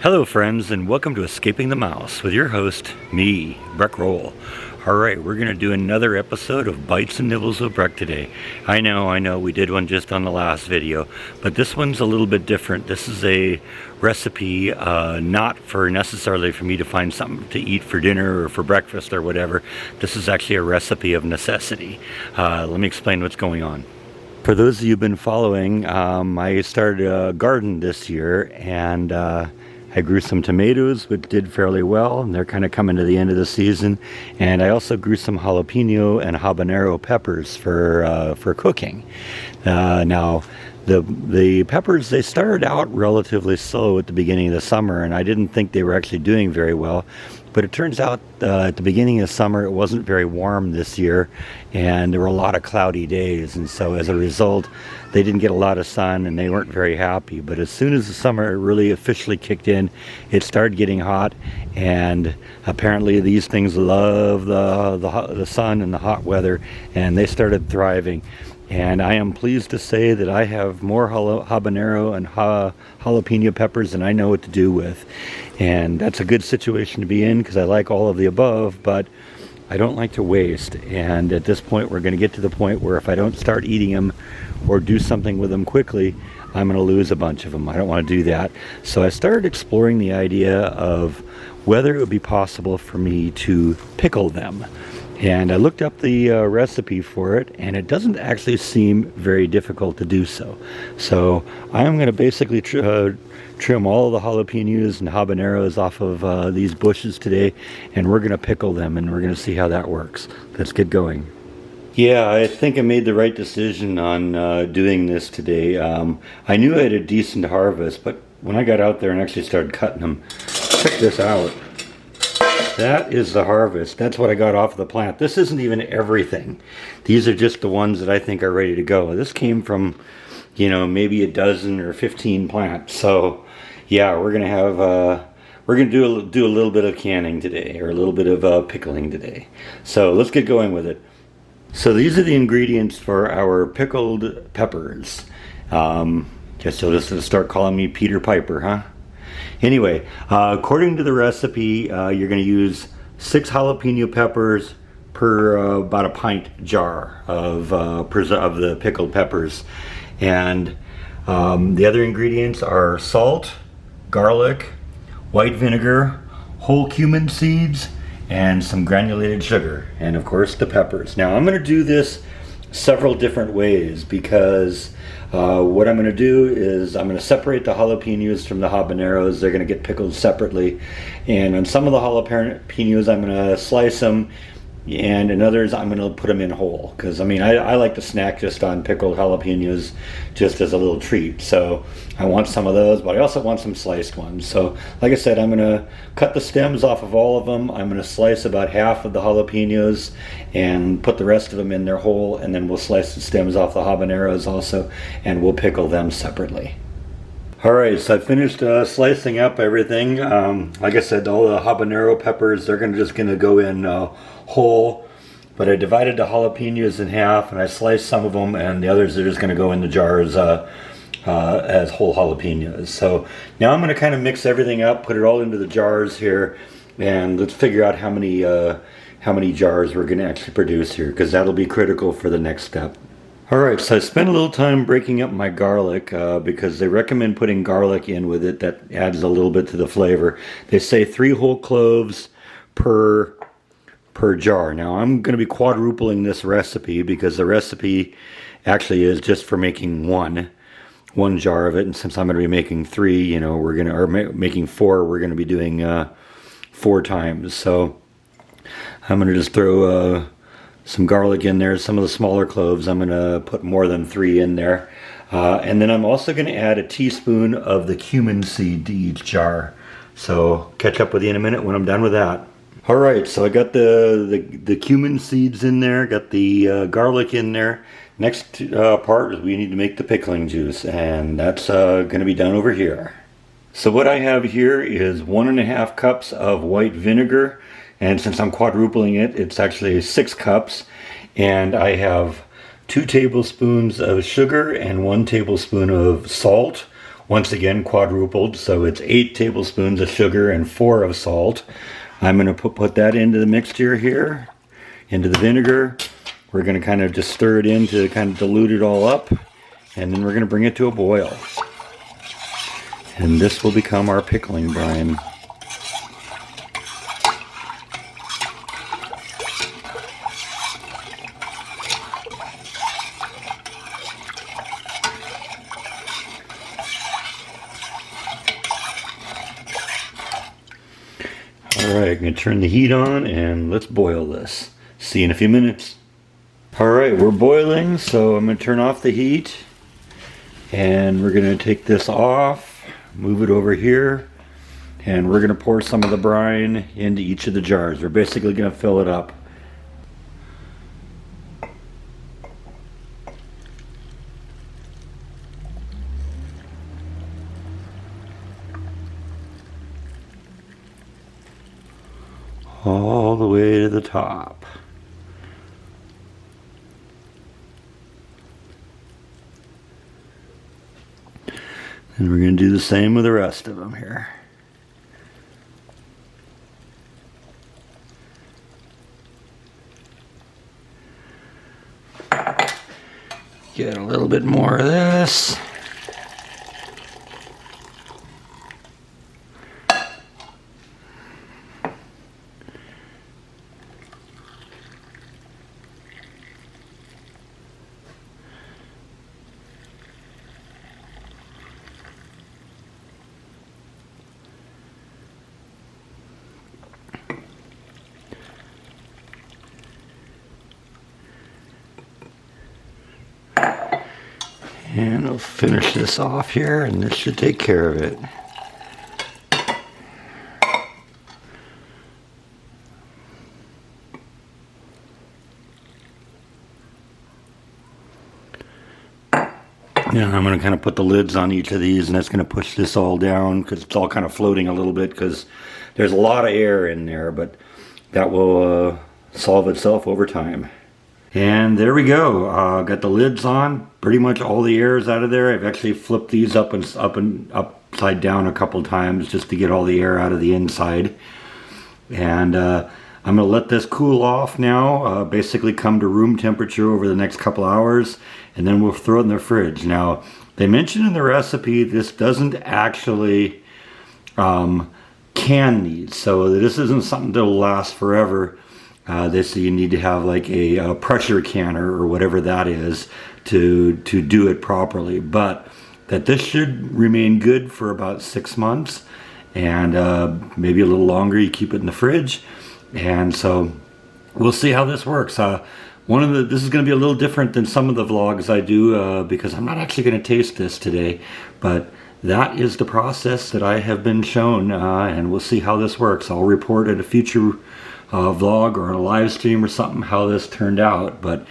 Hello friends, and welcome to Escaping the Mouse with your host, me, Breck Roll. Alright, we're going to do another episode of Bytes and Nibbles with Breck today. I know, we did one just on the last video, but this one's a little bit different. This is a recipe not for necessarily for me to find something to eat for dinner or for breakfast or whatever. This is actually a recipe of necessity. Let me explain what's going on. For those of you who've been following, I started a garden this year, and I grew some tomatoes, which did fairly well, and they're kind of coming to the end of the season. And I also grew some jalapeno and habanero peppers for cooking. Now, the peppers, they started out relatively slow at the beginning of the summer, and I didn't think they were actually doing very well. But it turns out at the beginning of summer, it wasn't very warm this year, and there were a lot of cloudy days. And so as a result, they didn't get a lot of sun, and they weren't very happy. But as soon as the summer really officially kicked in, it started getting hot, and apparently these things love the sun and the hot weather, and they started thriving. And I am pleased to say that I have more habanero and jalapeno peppers than I know what to do with. And that's a good situation to be in, because I like all of the above, but I don't like to waste. And at this point, we're going to get to the point where if I don't start eating them or do something with them quickly, I'm going to lose a bunch of them. I don't want to do that. So I started exploring the idea of whether it would be possible for me to pickle them. And I looked up the recipe for it, and it doesn't actually seem very difficult to do so. So I'm going to basically trim all of the jalapenos and habaneros off of these bushes today, and we're going to pickle them, and we're going to see how that works. Let's get going. Yeah, I think I made the right decision on doing this today. I knew I had a decent harvest, but when I got out there and actually started cutting them, check this out. That is the harvest. That's what I got off of the plant. This isn't even everything. These are just the ones that I think are ready to go. This came from, maybe a dozen or 15 plants. So, yeah, we're gonna have we're gonna do a little bit of canning today, or a little bit of pickling today. So let's get going with it. So these are the ingredients for our pickled peppers. Guess you'll just start calling me Peter Piper, huh? Anyway, according to the recipe, you're going to use 6 jalapeno peppers per about a pint jar of the pickled peppers. And the other ingredients are salt, garlic, white vinegar, whole cumin seeds, and some granulated sugar, and of course the peppers. Now I'm going to do this several different ways, because what I'm going to do is I'm going to separate the jalapenos from the habaneros. They're going to get pickled separately, and on some of the jalapenos I'm going to slice them, and in others I'm going to put them in whole, because I like to snack just on pickled jalapenos just as a little treat. So I want some of those, but I also want some sliced ones. So like I said, I'm going to cut the stems off of all of them. I'm going to slice about half of the jalapenos and put the rest of them in their whole, and then we'll slice the stems off the habaneros also, and we'll pickle them separately. Alright, so I finished slicing up everything. Like I said, all the habanero peppers, they're just going to go in whole, but I divided the jalapenos in half, and I sliced some of them, and the others are just going to go in the jars as whole jalapenos. So now I'm going to kind of mix everything up, put it all into the jars here, and let's figure out how many jars we're going to actually produce here, because that'll be critical for the next step. Alright, so I spent a little time breaking up my garlic because they recommend putting garlic in with it. That adds a little bit to the flavor. They say 3 whole cloves per jar. Now I'm going to be quadrupling this recipe, because the recipe actually is just for making one jar of it, and since I'm going to be making 3, making 4, we're going to be doing 4 times. So I'm going to just throw some garlic in there. Some of the smaller cloves, I'm going to put more than 3 in there. And then I'm also going to add a teaspoon of the cumin seed to each jar. So catch up with you in a minute when I'm done with that. Alright, so I got the cumin seeds in there, got the garlic in there. Next part is we need to make the pickling juice, and that's going to be done over here. So what I have here is 1.5 cups of white vinegar. And since I'm quadrupling it, it's actually 6 cups. And I have 2 tablespoons of sugar and 1 tablespoon of salt, once again quadrupled, so it's 8 tablespoons of sugar and 4 of salt. I'm going to put that into the mixture here, into the vinegar. We're going to kind of just stir it in to kind of dilute it all up, and then we're going to bring it to a boil. And this will become our pickling brine. Alright, I'm going to turn the heat on and let's boil this. See you in a few minutes. Alright, we're boiling, so I'm going to turn off the heat. And we're going to take this off, move it over here, and we're going to pour some of the brine into each of the jars. We're basically going to fill it up. All the way to the top. And we're going to do the same with the rest of them here. Get a little bit more of this. And I'll finish this off here, and this should take care of it. Yeah, I'm going to kind of put the lids on each of these, and that's going to push this all down because it's all kind of floating a little bit because there's a lot of air in there, but that will solve itself over time. And there we go. Got the lids on. Pretty much all the air is out of there. I've actually flipped these up and upside down a couple times just to get all the air out of the inside. And I'm going to let this cool off now. Basically come to room temperature over the next couple hours, and then we'll throw it in the fridge. Now, they mentioned in the recipe this doesn't actually can these, so this isn't something that'll last forever. They say you need to have like a pressure canner or whatever that is to do it properly, but that this should remain good for about 6 months, and maybe a little longer. You keep it in the fridge, and so we'll see how this works. This is going to be a little different than some of the vlogs I do because I'm not actually going to taste this today, but that is the process that I have been shown, and we'll see how this works. I'll report at a future vlog or a live stream or something how this turned out, but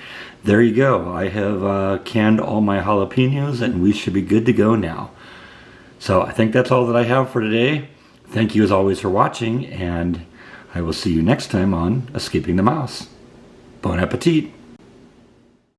there you go. I have canned all my jalapenos, and we should be good to go now. So I think that's all that I have for today. Thank you as always for watching, and I will see you next time on Escaping the Mouse. Bon appetit!